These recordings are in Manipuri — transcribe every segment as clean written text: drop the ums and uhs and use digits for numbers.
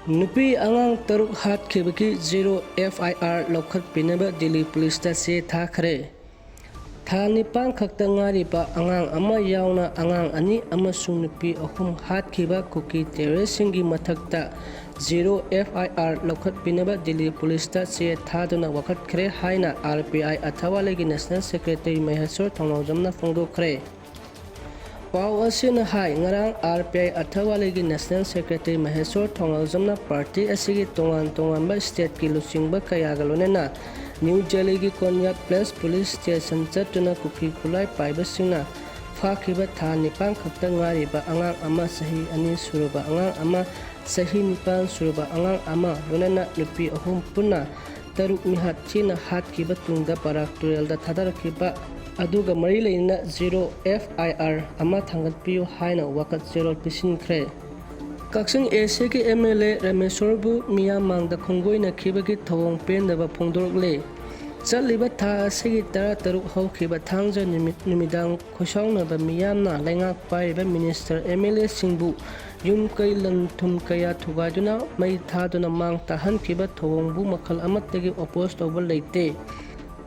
Nupi angang taruk hat khibaki zero FIR lokhat pinaba Delhi Police ta se thakre. Tha nipang khakta ngariba angang ama yauna angang ani amasung nupi ahum hat khiba kuki terroristsingi mathakta zero FIR lokhat pinaba Delhi Police ta se thaduna wakhat khre haina RPI athawalegi National Secretary Maheswar Thongnawjamna phongdokhre. Pau asina hai ngarang RPI athawalegi National Secretary Maheswar Thongnawjamna party asigi tongan state ki lusingba kayaga lonena New Delhi ki Konya Place Police Station chatuna kuki kulai paibasingna fakhiba tha nipang khakta ngariba angang ama sahi ani suruba angang ama sahi nipang suruba angang ama lonena nupi ahum punna taruk mihat china hat kiba tungda parak turel da thadarakhiba aduga mari leina zero FIR ama thangatpiu haina wakat zero pisinkhre. Kaksing AC ki MLA Rameshwarbu miyamangda khonggoina khibagi thawong pendaba phongdorokle. Chaliba tha asigi taruk hawkhiba thangja numidang khoshaunaba miyamna laingak paiba Minister MLA singbu yum kai lan thum kaya thugaduna mai thaduna mang tahankhiba thawongbu makhal amattagi oppose tawba leite.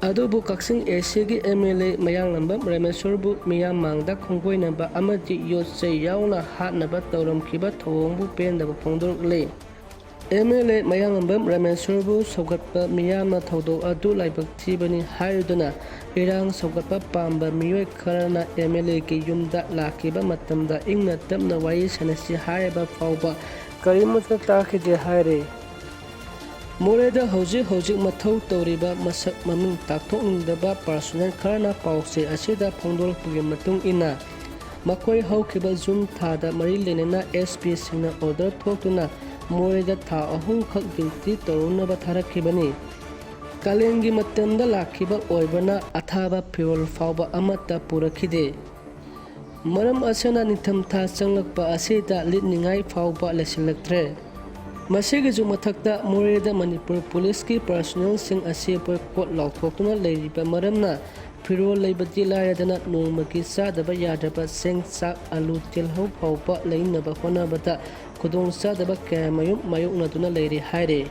Adubu Kaksing AC ki MLA Mayoknare Rameshwarbu miyamangda khonggoinaba amati yotsei yauna hatnaba tawramkhiba thawongbu pendaba phongdorokle. MLA Mayoknare Rameshwarbu saugatpa miyamna thawdok adu laibak thibani haiduna irang saugatpa pamba miyoi kharana MLA ki yumda lakhiba matamda ingna tapna wari sanasi haiba fauba karimata takhide Hairi. MOREH hojik mathau tawriba masak maming takthokningdaba personnel kharana pause asida phongdorokpagi matung ina makhoi hawkhiba June thada mari lenena SP singna order thoktuna MOREH tha ahum khak duty torunaba tharakhibani. Kalengi matamda lakhiba oibana athaba Firol fauba amata purakhide. Maram asana nitham tha changlakpa asida litningai fauba lesilaktre. Masigi mathakta MOREH Manipur Police ki personnel sing asi boycott lauthokna leiriba maramna Firol leibati laradana nongmaki sadaba yadaba Cheng Chak alu tilhau phauba leinaba honabata khudong sadaba kamayum mayoknaduna leiri Hairi.